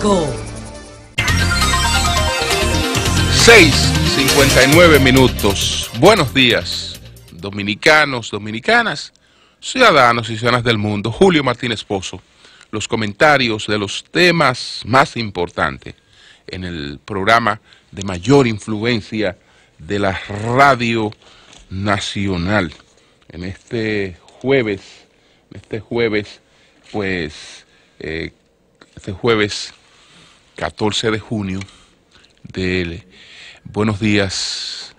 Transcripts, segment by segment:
5. 6:59 minutos. Buenos días, dominicanos, dominicanas, ciudadanos y ciudadanas del mundo. Julio Martínez Pozo, los comentarios de los temas más importantes en el programa de mayor influencia de la radio nacional. En este jueves, este jueves 14 de junio del buenos días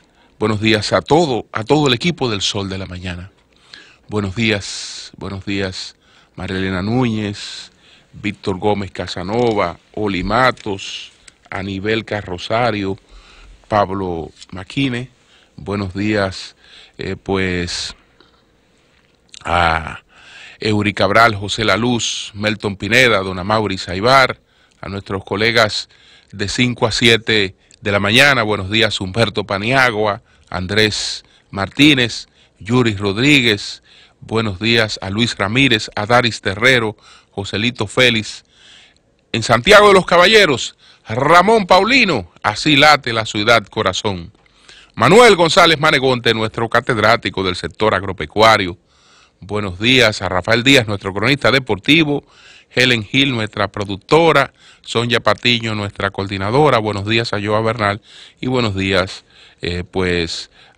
a todo el equipo del Sol de la Mañana. Buenos días María Elena Núñez, Víctor Gómez Casanova, Oli Matos, Anibel Carrosario, Pablo Maquine. Buenos días a Eury Cabral, José La Luz, Melton Pineda, Don Amaury Saibar, a nuestros colegas de 5 a 7 de la mañana. Buenos días Humberto Paniagua, Andrés Martínez, Yuri Rodríguez. Buenos días a Luis Ramírez, a Daris Terrero, Joselito Félix. En Santiago de los Caballeros, Ramón Paulino, así late la ciudad corazón. Manuel González Manegonte, nuestro catedrático del sector agropecuario. Buenos días a Rafael Díaz, nuestro cronista deportivo. Helen Gil, nuestra productora. Sonia Patiño, nuestra coordinadora. Buenos días a Joa Bernal. Y buenos días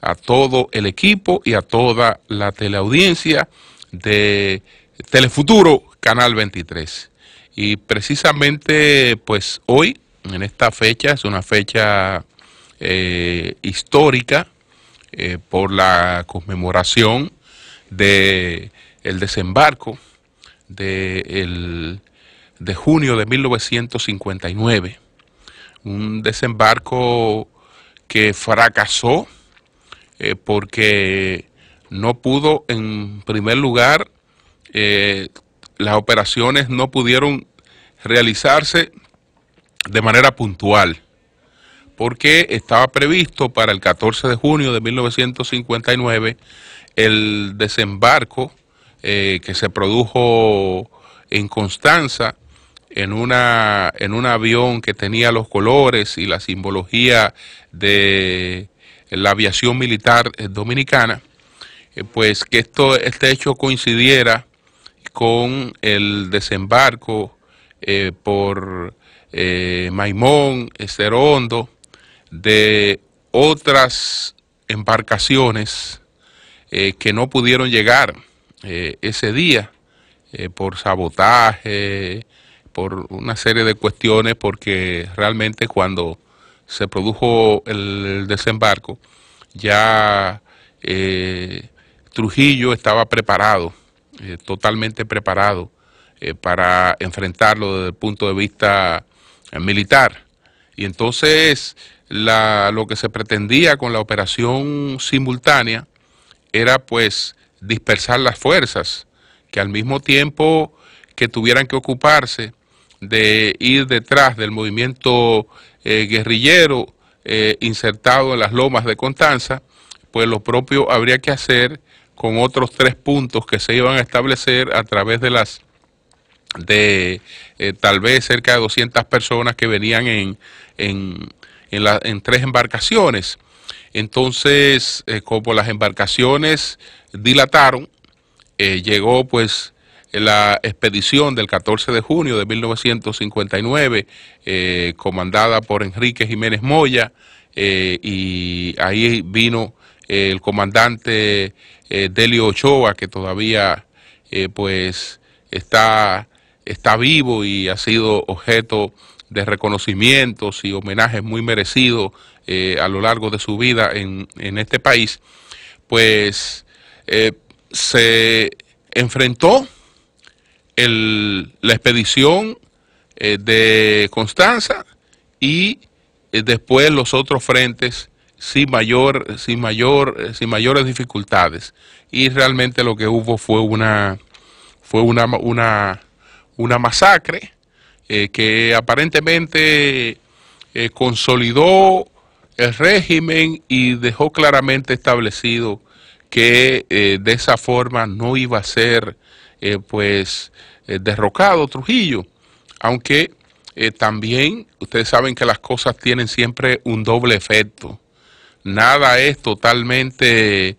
a todo el equipo y a toda la teleaudiencia de Telefuturo, Canal 23. Y precisamente hoy, en esta fecha, es una fecha histórica por la conmemoración de el desembarco de junio de 1959, un desembarco que fracasó porque no pudo, en primer lugar, las operaciones no pudieron realizarse de manera puntual, porque estaba previsto para el 14 de junio de 1959 el desembarco que se produjo en Constanza en un avión que tenía los colores y la simbología de la aviación militar dominicana, que este hecho coincidiera con el desembarco por Maimón, Estero Hondo, de otras embarcaciones que no pudieron llegar ese día por sabotaje, por una serie de cuestiones, porque realmente cuando se produjo el desembarco ya Trujillo estaba preparado, totalmente preparado para enfrentarlo desde el punto de vista militar. Y entonces lo que se pretendía con la operación simultánea era dispersar las fuerzas, que al mismo tiempo que tuvieran que ocuparse de ir detrás del movimiento guerrillero insertado en las lomas de Constanza, lo propio habría que hacer con otros 3 puntos que se iban a establecer a través de tal vez cerca de 200 personas que venían en 3 embarcaciones. Entonces, como las embarcaciones dilataron, llegó la expedición del 14 de junio de 1959, comandada por Enrique Jiménez Moya, y ahí vino el comandante Delio Ochoa, que todavía está vivo y ha sido objeto de reconocimientos y homenajes muy merecidos a lo largo de su vida en este país. Se enfrentó la expedición de Constanza y después los otros frentes sin mayores dificultades, y realmente lo que hubo fue una masacre que aparentemente consolidó el régimen y dejó claramente establecido que de esa forma no iba a ser derrocado Trujillo, aunque también ustedes saben que las cosas tienen siempre un doble efecto. Nada es totalmente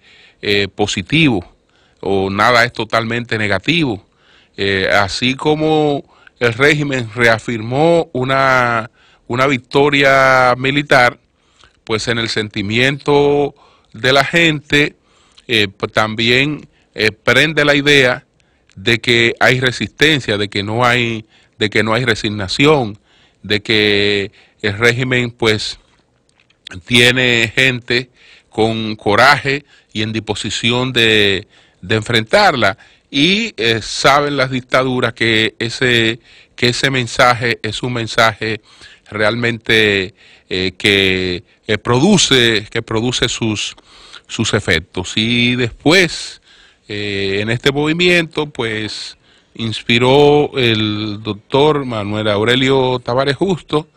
positivo o nada es totalmente negativo. Así como el régimen reafirmó una victoria militar, pues en el sentimiento de la gente pues también prende la idea de que hay resistencia, de que no hay resignación, de que el régimen pues tiene gente con coraje y en disposición de enfrentarla, y saben las dictaduras que ese mensaje es un mensaje realmente que produce sus efectos. Y después en este movimiento pues inspiró el doctor Manuel Aurelio Tavares Justo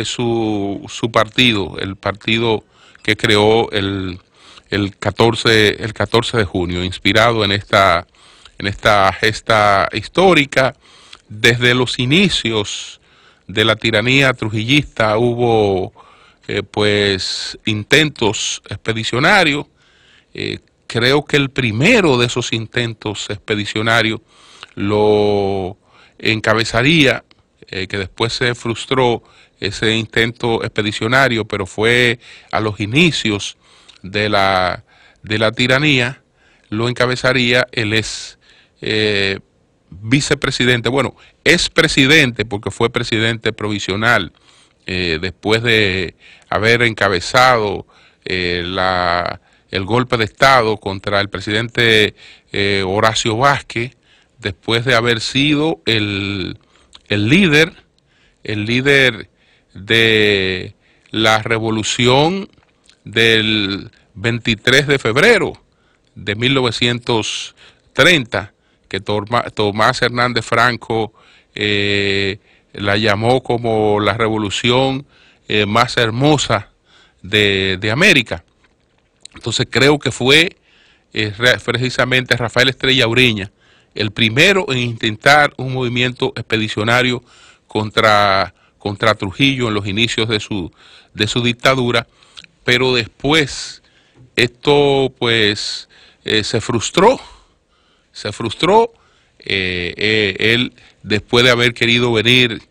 su partido, el partido que creó el 14 de junio, inspirado en esta gesta histórica. Desde los inicios de la tiranía trujillista hubo pues intentos expedicionarios. Creo que el primero de esos intentos expedicionarios lo encabezaría, que después se frustró ese intento expedicionario, pero fue a los inicios de la tiranía, lo encabezaría el vicepresidente, bueno, es presidente porque fue presidente provisional después de haber encabezado el golpe de Estado contra el presidente Horacio Vázquez, después de haber sido el líder de la revolución del 23 de febrero de 1930, que Tomás Hernández Franco la llamó como la revolución más hermosa de América. Entonces creo que fue precisamente Rafael Estrella Ureña el primero en intentar un movimiento expedicionario contra Trujillo en los inicios de su dictadura, pero después esto pues se frustró. Él, después de haber querido venir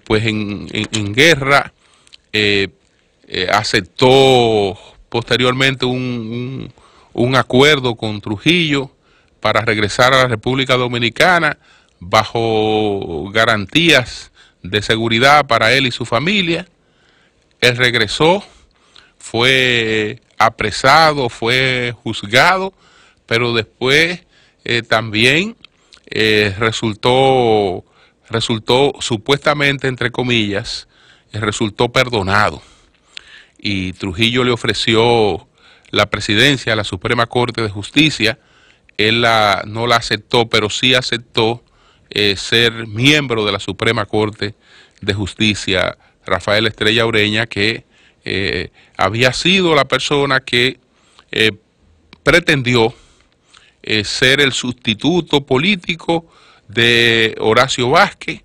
pues en guerra, aceptó posteriormente un acuerdo con Trujillo para regresar a la República Dominicana bajo garantías de seguridad para él y su familia. Él regresó, fue apresado, fue juzgado, pero después también resultó supuestamente, entre comillas, resultó perdonado. Y Trujillo le ofreció la presidencia de la Suprema Corte de Justicia. Él no la aceptó, pero sí aceptó ser miembro de la Suprema Corte de Justicia. Rafael Estrella Ureña, que había sido la persona que pretendió ser el sustituto político de Horacio Vázquez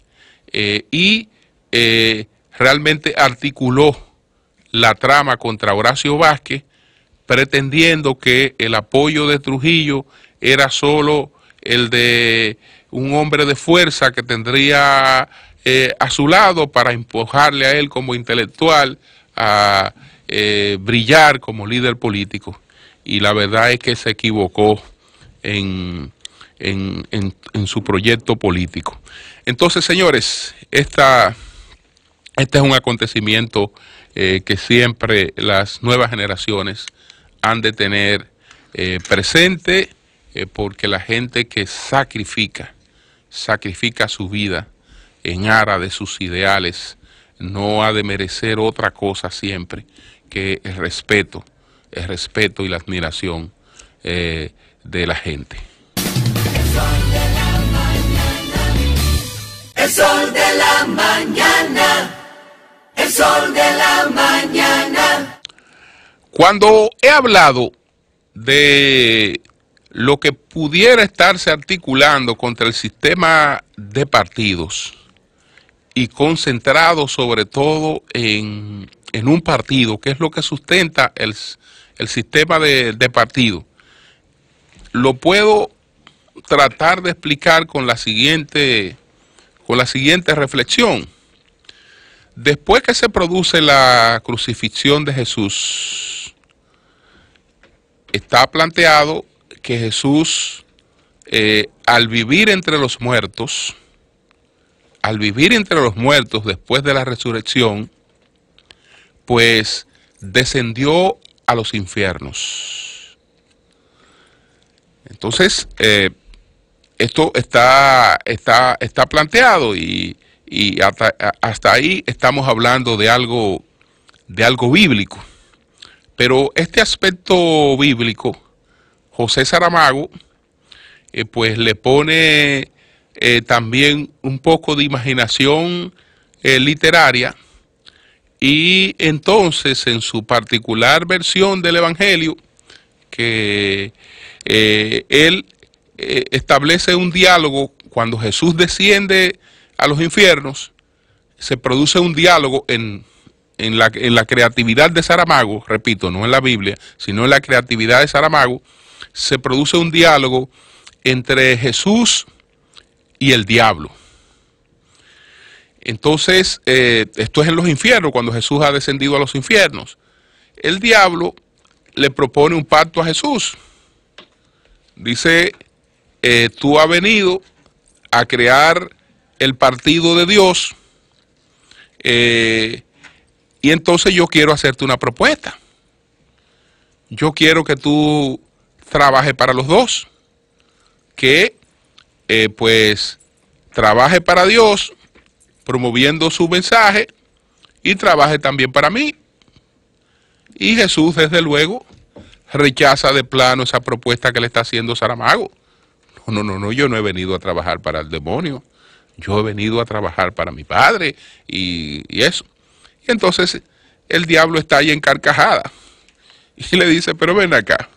y realmente articuló la trama contra Horacio Vázquez, pretendiendo que el apoyo de Trujillo era solo el de un hombre de fuerza que tendría a su lado para empujarle a él como intelectual a brillar como líder político. Y la verdad es que se equivocó en su proyecto político. Entonces, señores, este es un acontecimiento que siempre las nuevas generaciones han de tener presente, porque la gente que sacrifica su vida en aras de sus ideales no ha de merecer otra cosa siempre que el respeto y la admiración de la gente. El sol de la mañana, el sol de la mañana. Cuando he hablado de lo que pudiera estarse articulando contra el sistema de partidos y concentrado sobre todo en un partido, que es lo que sustenta el sistema de partido. Lo puedo tratar de explicar con la siguiente reflexión. Después que se produce la crucifixión de Jesús, está planteado que Jesús, al vivir entre los muertos después de la resurrección, pues descendió a los infiernos. Entonces, esto está planteado y hasta ahí estamos hablando de algo bíblico. Pero este aspecto bíblico, José Saramago, pues le pone también un poco de imaginación literaria, y entonces en su particular versión del Evangelio, que él establece un diálogo cuando Jesús desciende a los infiernos, se produce un diálogo en la creatividad de Saramago, repito, no en la Biblia, sino en la creatividad de Saramago, se produce un diálogo entre Jesús y el diablo. Entonces, esto es en los infiernos, cuando Jesús ha descendido a los infiernos. El diablo le propone un pacto a Jesús. Dice, tú has venido a crear el partido de Dios, y entonces yo quiero hacerte una propuesta. Yo quiero que tú trabajes para los dos, que pues trabaje para Dios promoviendo su mensaje y trabaje también para mí. Y Jesús, desde luego, rechaza de plano esa propuesta que le está haciendo Saramago. No, yo no he venido a trabajar para el demonio, yo he venido a trabajar para mi Padre y eso. Y entonces el diablo está ahí en carcajada y le dice, pero ven acá,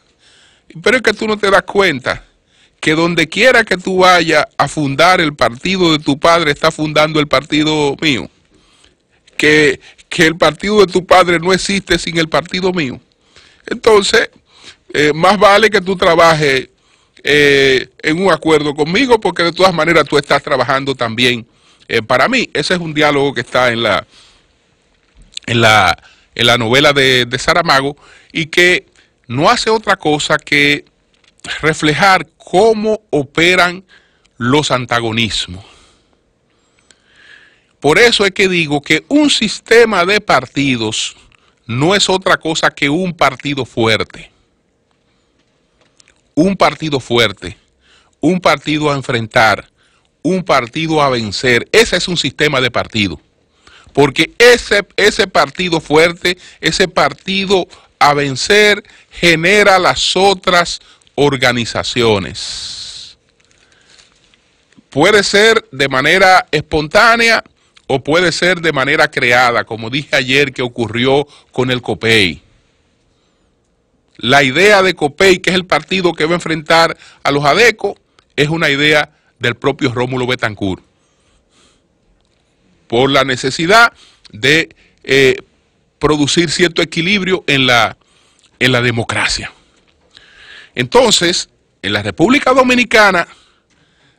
pero es que tú no te das cuenta que donde quiera que tú vayas a fundar el partido de tu padre, está fundando el partido mío. Que el partido de tu padre no existe sin el partido mío. Entonces, más vale que tú trabajes en un acuerdo conmigo, porque de todas maneras tú estás trabajando también para mí. Ese es un diálogo que está en la novela de Saramago, y que no hace otra cosa que reflejar cómo operan los antagonismos. Por eso es que digo que un sistema de partidos no es otra cosa que un partido fuerte. Un partido fuerte, un partido a enfrentar, un partido a vencer. Ese es un sistema de partido. Porque ese partido fuerte, ese partido a vencer, genera las otras organizaciones. Puede ser de manera espontánea o puede ser de manera creada, como dije ayer que ocurrió con el COPEI. La idea de COPEI, que es el partido que va a enfrentar a los ADECO, es una idea del propio Rómulo Betancourt, por la necesidad de producir cierto equilibrio en la democracia. Entonces, en la República Dominicana,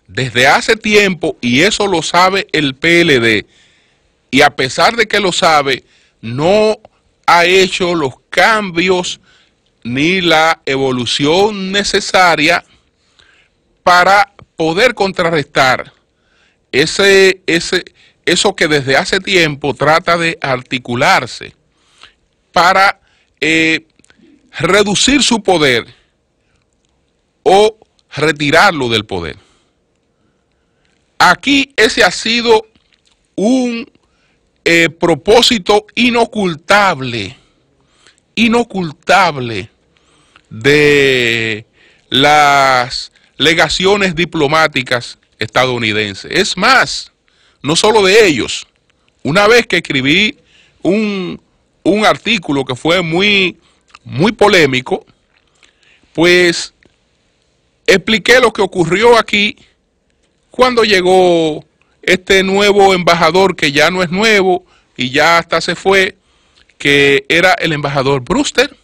desde hace tiempo, y eso lo sabe el PLD, y a pesar de que lo sabe, no ha hecho los cambios ni la evolución necesaria para poder contrarrestar eso que desde hace tiempo trata de articularse para reducir su poder o retirarlo del poder. Aquí ese ha sido un propósito inocultable de las legaciones diplomáticas estadounidenses. Es más, no solo de ellos. Una vez que escribí un artículo que fue muy polémico, pues expliqué lo que ocurrió aquí cuando llegó este nuevo embajador que ya no es nuevo y ya hasta se fue, que era el embajador Brewster,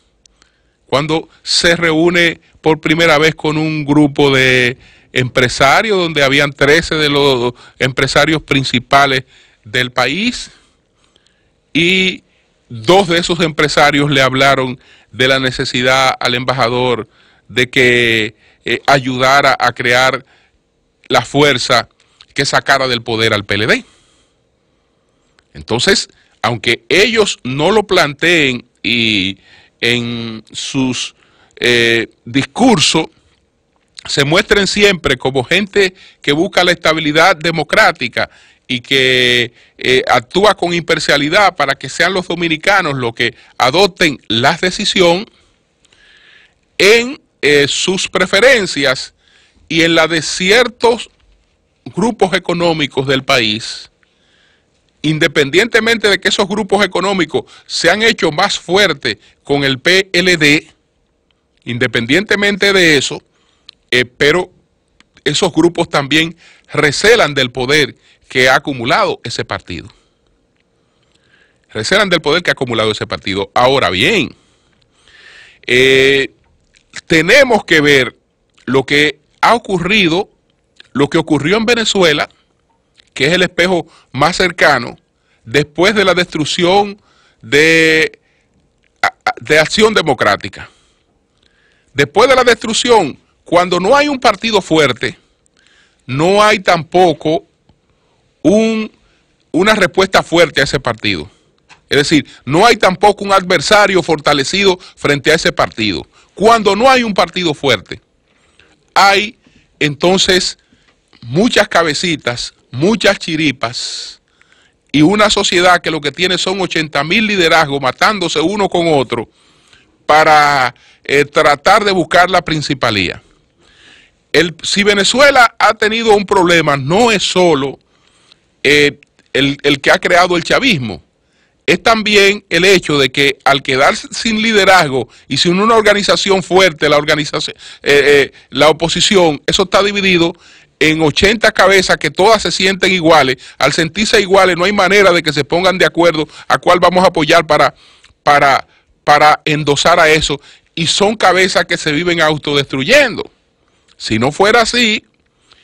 cuando se reúne por primera vez con un grupo de empresarios, donde habían 13 de los empresarios principales del país, y 2 de esos empresarios le hablaron de la necesidad al embajador de que ayudara a crear la fuerza que sacara del poder al PLD. Entonces, aunque ellos no lo planteen y en sus discursos se muestren siempre como gente que busca la estabilidad democrática y que actúa con imparcialidad para que sean los dominicanos los que adopten las decisiones en sus preferencias y en la de ciertos grupos económicos del país, independientemente de que esos grupos económicos se han hecho más fuertes con el PLD, independientemente de eso, pero esos grupos también recelan del poder que ha acumulado ese partido. Recelan del poder que ha acumulado ese partido. Ahora bien, tenemos que ver lo que ha ocurrido, lo que ocurrió en Venezuela, que es el espejo más cercano, después de la destrucción de Acción Democrática. Después de la destrucción, cuando no hay un partido fuerte, no hay tampoco una respuesta fuerte a ese partido. Es decir, no hay tampoco un adversario fortalecido frente a ese partido. Cuando no hay un partido fuerte, hay entonces muchas cabecitas, muchas chiripas y una sociedad que lo que tiene son 80.000 liderazgos matándose uno con otro para tratar de buscar la principalía. Si Venezuela ha tenido un problema, no es solo el que ha creado el chavismo, es también el hecho de que al quedar sin liderazgo y sin una organización fuerte, la oposición, eso está dividido en 80 cabezas que todas se sienten iguales. Al sentirse iguales no hay manera de que se pongan de acuerdo a cuál vamos a apoyar para endosar a eso, y son cabezas que se viven autodestruyendo. Si no fuera así,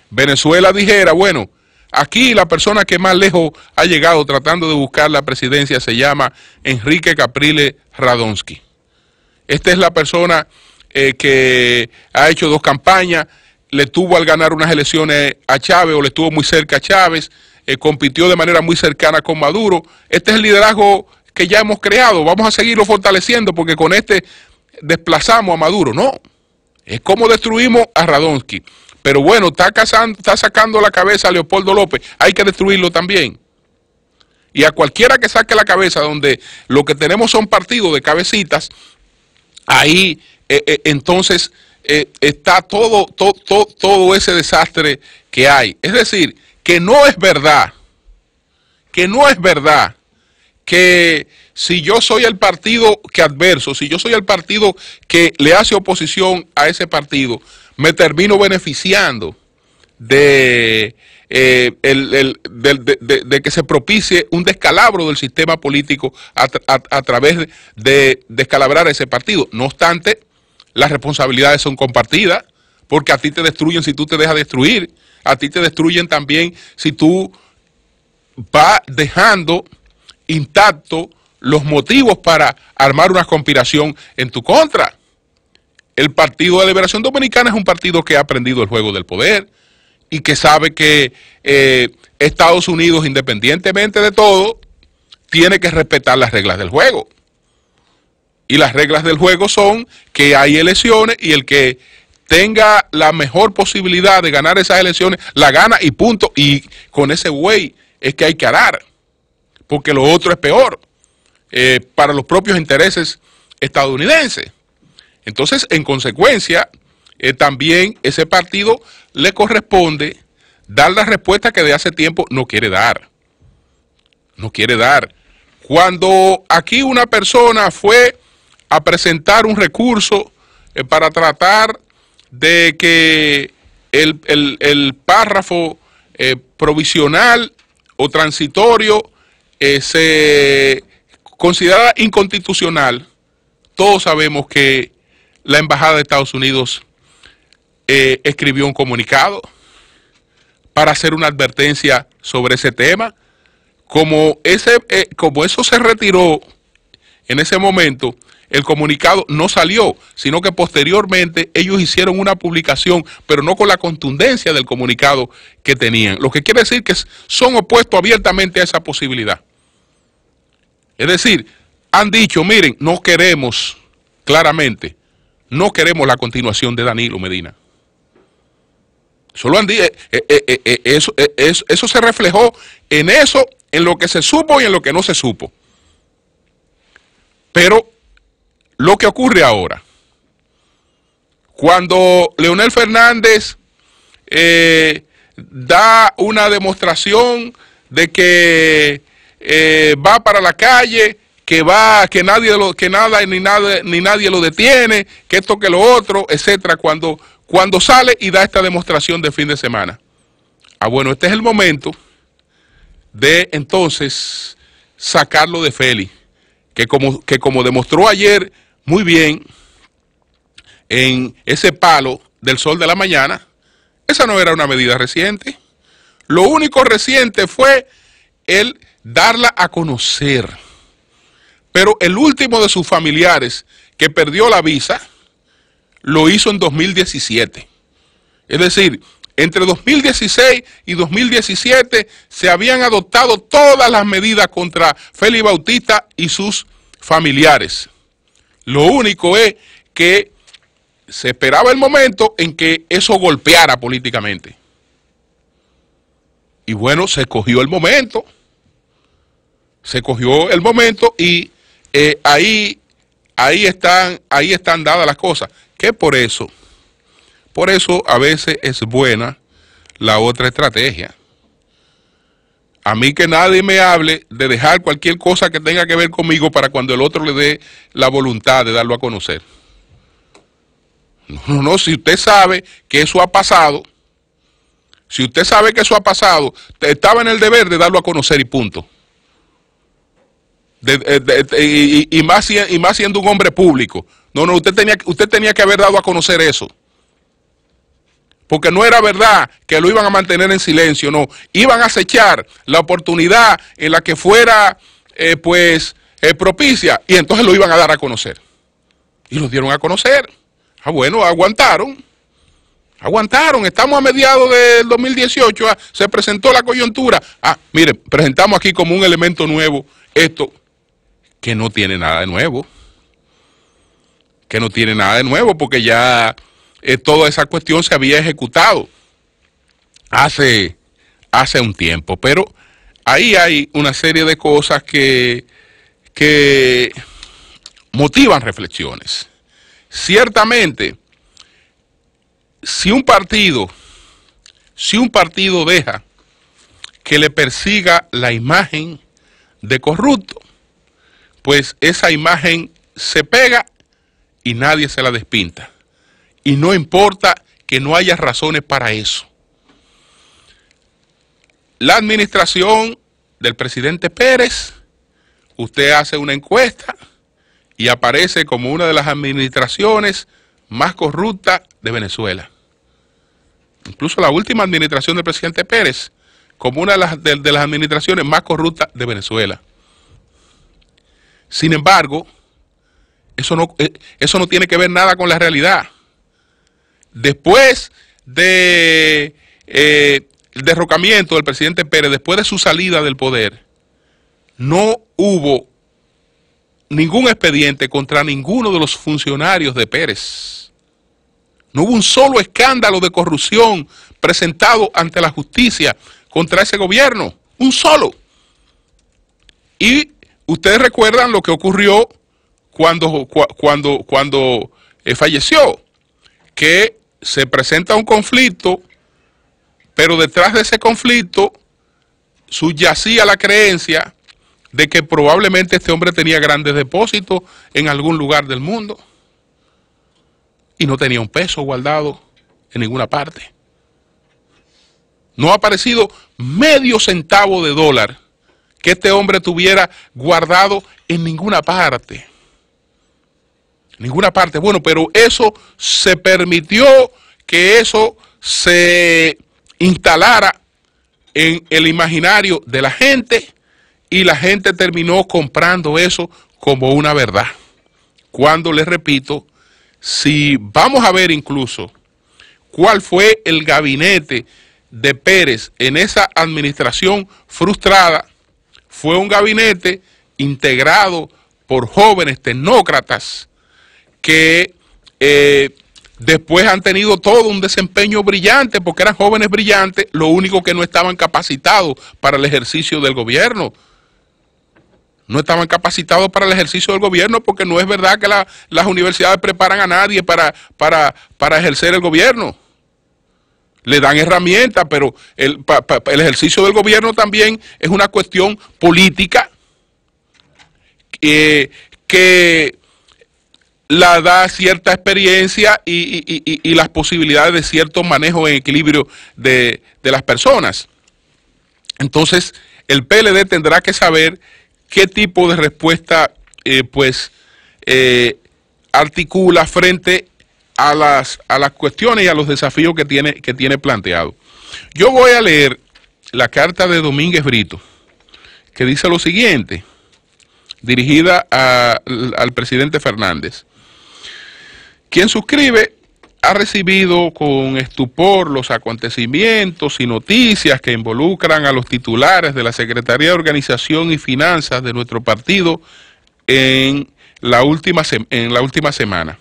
Venezuela dijera, bueno, aquí la persona que más lejos ha llegado tratando de buscar la presidencia se llama Enrique Capriles Radonsky. Esta es la persona que ha hecho 2 campañas, le tuvo al ganar unas elecciones a Chávez, o le estuvo muy cerca a Chávez, compitió de manera muy cercana con Maduro. Este es el liderazgo que ya hemos creado, vamos a seguirlo fortaleciendo porque con este desplazamos a Maduro. No, es como destruimos a Radonsky. Pero bueno, está sacando la cabeza a Leopoldo López, hay que destruirlo también. Y a cualquiera que saque la cabeza, donde lo que tenemos son partidos de cabecitas, ahí entonces está todo ese desastre que hay. Es decir, que no es verdad que si yo soy el partido que adverso, si yo soy el partido que le hace oposición a ese partido, me termino beneficiando de que se propicie un descalabro del sistema político a través de descalabrar ese partido. No obstante, las responsabilidades son compartidas, porque a ti te destruyen si tú te dejas destruir, a ti te destruyen también si tú vas dejando intacto los motivos para armar una conspiración en tu contra. El Partido de Liberación Dominicana es un partido que ha aprendido el juego del poder y que sabe que Estados Unidos, independientemente de todo, tiene que respetar las reglas del juego. Y las reglas del juego son que hay elecciones y el que tenga la mejor posibilidad de ganar esas elecciones, la gana y punto. Y con ese güey es que hay que arar, porque lo otro es peor para los propios intereses estadounidenses. Entonces, en consecuencia, también ese partido le corresponde dar la respuesta que de hace tiempo no quiere dar. No quiere dar. Cuando aquí una persona fue a presentar un recurso para tratar de que el párrafo provisional o transitorio se considera inconstitucional, todos sabemos que la Embajada de Estados Unidos escribió un comunicado para hacer una advertencia sobre ese tema. Como eso se retiró en ese momento, el comunicado no salió, sino que posteriormente ellos hicieron una publicación, pero no con la contundencia del comunicado que tenían. Lo que quiere decir que son opuestos abiertamente a esa posibilidad. Es decir, han dicho, miren, no queremos, claramente, no queremos la continuación de Danilo Medina. Solo han dicho, eso se reflejó en eso, en lo que se supo y en lo que no se supo. Pero lo que ocurre ahora, cuando Leonel Fernández da una demostración de que va para la calle, que nadie ni nadie lo detiene, que esto que lo otro, etcétera, cuando sale y da esta demostración de fin de semana. Bueno, este es el momento de entonces sacarlo de Félix, que como demostró ayer muy bien en ese palo del Sol de la Mañana, esa no era una medida reciente. Lo único reciente fue el darla a conocer. Pero el último de sus familiares que perdió la visa lo hizo en 2017. Es decir, entre 2016 y 2017 se habían adoptado todas las medidas contra Félix Bautista y sus familiares. Lo único es que se esperaba el momento en que eso golpeara políticamente. Y bueno, se cogió el momento. Se cogió el momento y ahí están dadas las cosas. Que por eso a veces es buena la otra estrategia. A mí que nadie me hable de dejar cualquier cosa que tenga que ver conmigo para cuando el otro le dé la voluntad de darlo a conocer. No, si usted sabe que eso ha pasado, estaba en el deber de darlo a conocer y punto. Y más siendo un hombre público. No, usted tenía que haber dado a conocer eso. Porque no era verdad que lo iban a mantener en silencio, no. Iban a acechar la oportunidad en la que fuera, propicia, y entonces lo iban a dar a conocer. Y lo dieron a conocer. Bueno, aguantaron. Estamos a mediados del 2018, se presentó la coyuntura. Miren, presentamos aquí como un elemento nuevo esto, que no tiene nada de nuevo. Porque ya toda esa cuestión se había ejecutado hace un tiempo. Pero ahí hay una serie de cosas que motivan reflexiones. Ciertamente, si un partido deja que le persiga la imagen de corrupto, pues esa imagen se pega y nadie se la despinta. Y no importa que no haya razones para eso. La administración del presidente Pérez, usted hace una encuesta y aparece como una de las administraciones más corruptas de Venezuela. Incluso la última administración del presidente Pérez, como una de las administraciones más corruptas de Venezuela. Sin embargo, eso no tiene que ver nada con la realidad. Después del derrocamiento del presidente Pérez, después de su salida del poder, no hubo ningún expediente contra ninguno de los funcionarios de Pérez. No hubo un solo escándalo de corrupción presentado ante la justicia contra ese gobierno. Un solo. Y ustedes recuerdan lo que ocurrió cuando falleció, que se presenta un conflicto, pero detrás de ese conflicto subyacía la creencia de que probablemente este hombre tenía grandes depósitos en algún lugar del mundo y no tenía un peso guardado en ninguna parte. No ha aparecido medio centavo de dólar que este hombre tuviera guardado en ninguna parte. Ninguna parte. Bueno, pero eso se permitió que eso se instalara en el imaginario de la gente y la gente terminó comprando eso como una verdad. Cuando, les repito, si vamos a ver incluso cuál fue el gabinete de Pérez en esa administración frustrada, fue un gabinete integrado por jóvenes tecnócratas que después han tenido todo un desempeño brillante porque eran jóvenes brillantes, lo único que no estaban capacitados para el ejercicio del gobierno. No estaban capacitados para el ejercicio del gobierno porque no es verdad que las universidades preparan a nadie para ejercer el gobierno. Le dan herramientas, pero el ejercicio del gobierno también es una cuestión política que la da cierta experiencia y las posibilidades de cierto manejo en equilibrio de las personas. Entonces, el PLD tendrá que saber qué tipo de respuesta articula frente a las cuestiones y a los desafíos que tiene planteado. Yo voy a leer la carta de Domínguez Brito, que dice lo siguiente, dirigida al presidente Fernández. Quien suscribe ha recibido con estupor los acontecimientos y noticias que involucran a los titulares de la Secretaría de Organización y Finanzas de nuestro partido en la última semana.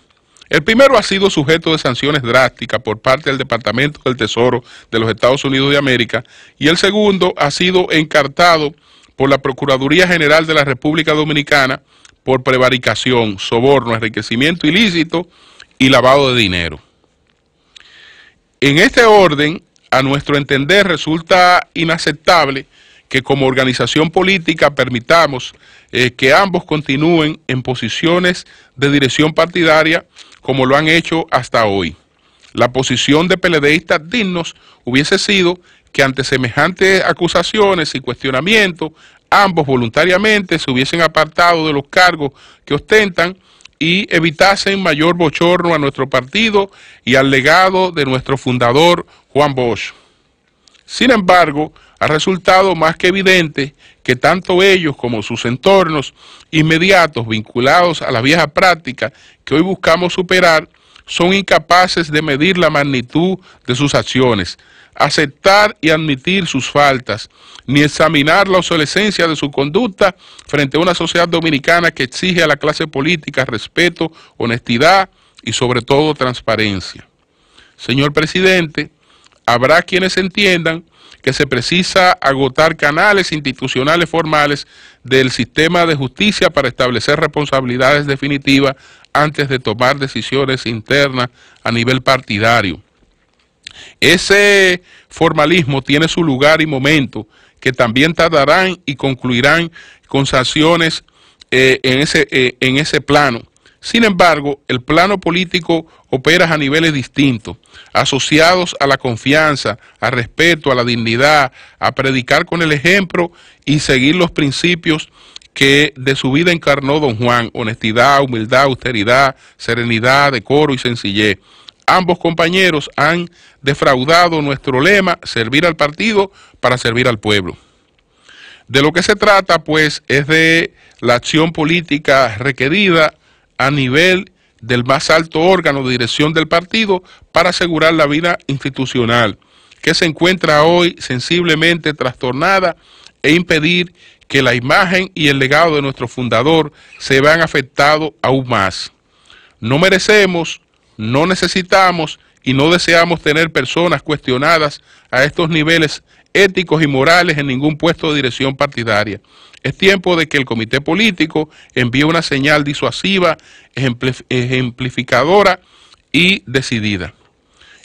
El primero ha sido sujeto de sanciones drásticas por parte del Departamento del Tesoro de los Estados Unidos de América y el segundo ha sido encartado por la Procuraduría General de la República Dominicana por prevaricación, soborno, enriquecimiento ilícito y lavado de dinero. En este orden, a nuestro entender, resulta inaceptable que como organización política permitamos que ambos continúen en posiciones de dirección partidaria como lo han hecho hasta hoy. La posición de PLDistas dignos hubiese sido que ante semejantes acusaciones y cuestionamientos, ambos voluntariamente se hubiesen apartado de los cargos que ostentan y evitasen mayor bochorno a nuestro partido y al legado de nuestro fundador Juan Bosch. Sin embargo, ha resultado más que evidente que tanto ellos como sus entornos inmediatos vinculados a la vieja práctica que hoy buscamos superar son incapaces de medir la magnitud de sus acciones, aceptar y admitir sus faltas, ni examinar la obsolescencia de su conducta frente a una sociedad dominicana que exige a la clase política respeto, honestidad y sobre todo transparencia. Señor presidente, habrá quienes entiendan que se precisa agotar canales institucionales formales del sistema de justicia para establecer responsabilidades definitivas antes de tomar decisiones internas a nivel partidario. Ese formalismo tiene su lugar y momento, que también tardarán y concluirán con sanciones en ese plano. Sin embargo, el plano político opera a niveles distintos, asociados a la confianza, al respeto, a la dignidad, a predicar con el ejemplo y seguir los principios que de su vida encarnó don Juan: honestidad, humildad, austeridad, serenidad, decoro y sencillez. Ambos compañeros han defraudado nuestro lema, servir al partido para servir al pueblo. De lo que se trata, pues, es de la acción política requerida a nivel del más alto órgano de dirección del partido para asegurar la vida institucional, que se encuentra hoy sensiblemente trastornada, e impedir que la imagen y el legado de nuestro fundador se vean afectados aún más. No merecemos, no necesitamos y no deseamos tener personas cuestionadas a estos niveles éticos y morales en ningún puesto de dirección partidaria. Es tiempo de que el comité político envíe una señal disuasiva, ejemplificadora y decidida.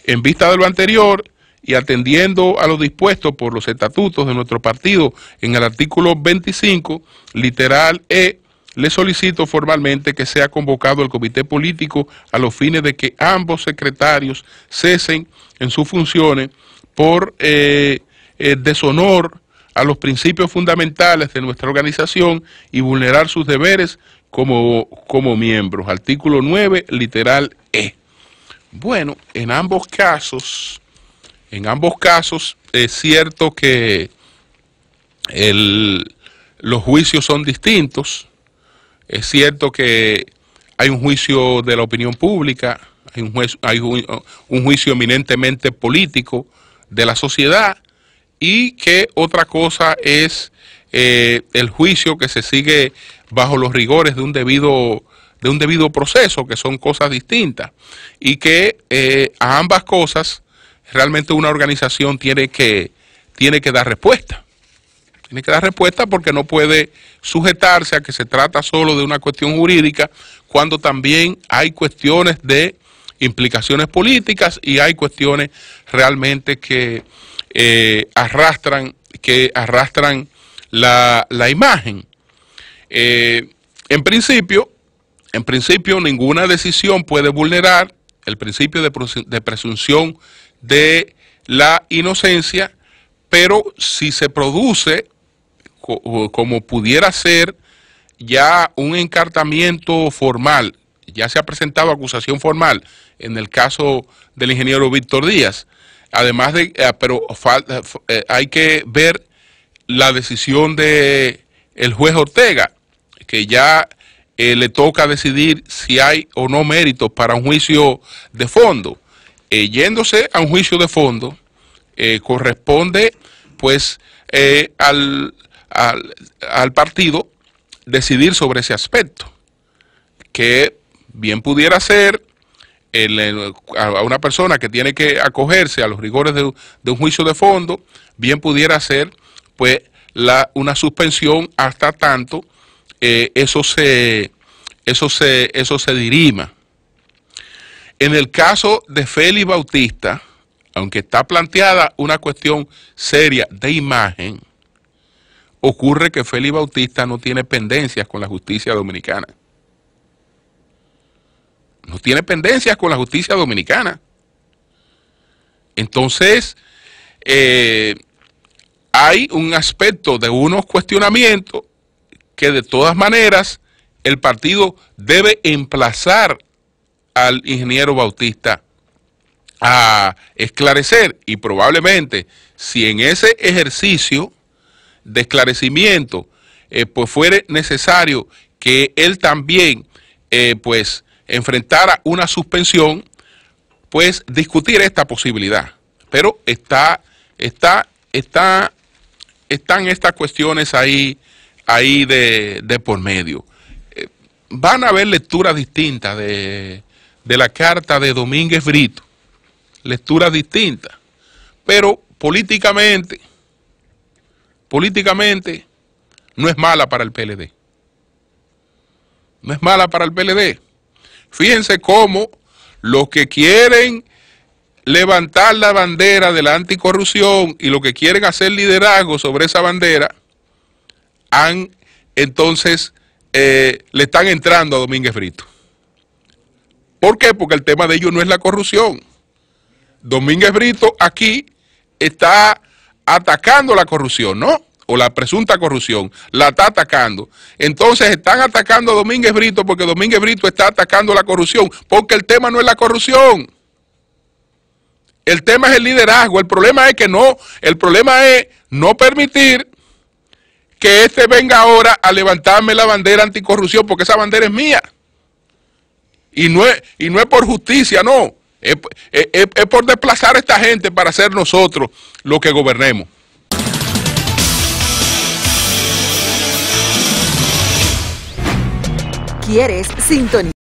En vista de lo anterior y atendiendo a lo dispuesto por los estatutos de nuestro partido en el artículo 25, literal E, le solicito formalmente que sea convocado el comité político a los fines de que ambos secretarios cesen en sus funciones por deshonor a los principios fundamentales de nuestra organización y vulnerar sus deberes como miembros. Artículo 9, literal E. Bueno, en ambos casos es cierto que los juicios son distintos. Es cierto que hay un juicio de la opinión pública, hay un juicio eminentemente político de la sociedad, y que otra cosa es el juicio que se sigue bajo los rigores de un debido proceso, que son cosas distintas, y que a ambas cosas realmente una organización tiene que dar respuesta. Tiene que dar respuesta porque no puede sujetarse a que se trata solo de una cuestión jurídica, cuando también hay cuestiones de implicaciones políticas y hay cuestiones realmente que arrastran la imagen. En principio ninguna decisión puede vulnerar el principio de presunción de la inocencia, pero si se produce, como pudiera ser ya un encartamiento formal, ya se ha presentado acusación formal en el caso del ingeniero Víctor Díaz, además de, pero hay que ver la decisión de el juez Ortega, que ya le toca decidir si hay o no méritos para un juicio de fondo. Yéndose a un juicio de fondo, corresponde pues al partido decidir sobre ese aspecto, que bien pudiera ser a una persona que tiene que acogerse a los rigores de un juicio de fondo, bien pudiera ser pues una suspensión hasta tanto eso se dirima. En el caso de Félix Bautista, aunque está planteada una cuestión seria de imagen, ocurre que Félix Bautista no tiene pendencias con la justicia dominicana. No tiene pendencias con la justicia dominicana. Entonces, hay un aspecto de unos cuestionamientos que de todas maneras el partido debe emplazar al ingeniero Bautista a esclarecer, y probablemente si en ese ejercicio de esclarecimiento pues fuere necesario que él también pues enfrentara una suspensión, pues discutir esta posibilidad. Pero están estas cuestiones ahí de por medio. Van a haber lecturas distintas de la carta de Domínguez Brito, lecturas distintas, pero políticamente no es mala para el PLD. No es mala para el PLD. Fíjense cómo los que quieren levantar la bandera de la anticorrupción y los que quieren hacer liderazgo sobre esa bandera, entonces le están entrando a Domínguez Brito. ¿Por qué? Porque el tema de ellos no es la corrupción. Domínguez Brito aquí está atacando la corrupción, ¿no? O la presunta corrupción, la está atacando. Entonces están atacando a Domínguez Brito porque Domínguez Brito está atacando la corrupción, porque el tema no es la corrupción. El tema es el liderazgo. El problema es no permitir que venga ahora a levantarme la bandera anticorrupción, porque esa bandera es mía. Y no es por justicia, no. Es por desplazar a esta gente para ser nosotros los que gobernemos. ¿Quieres sintonizar?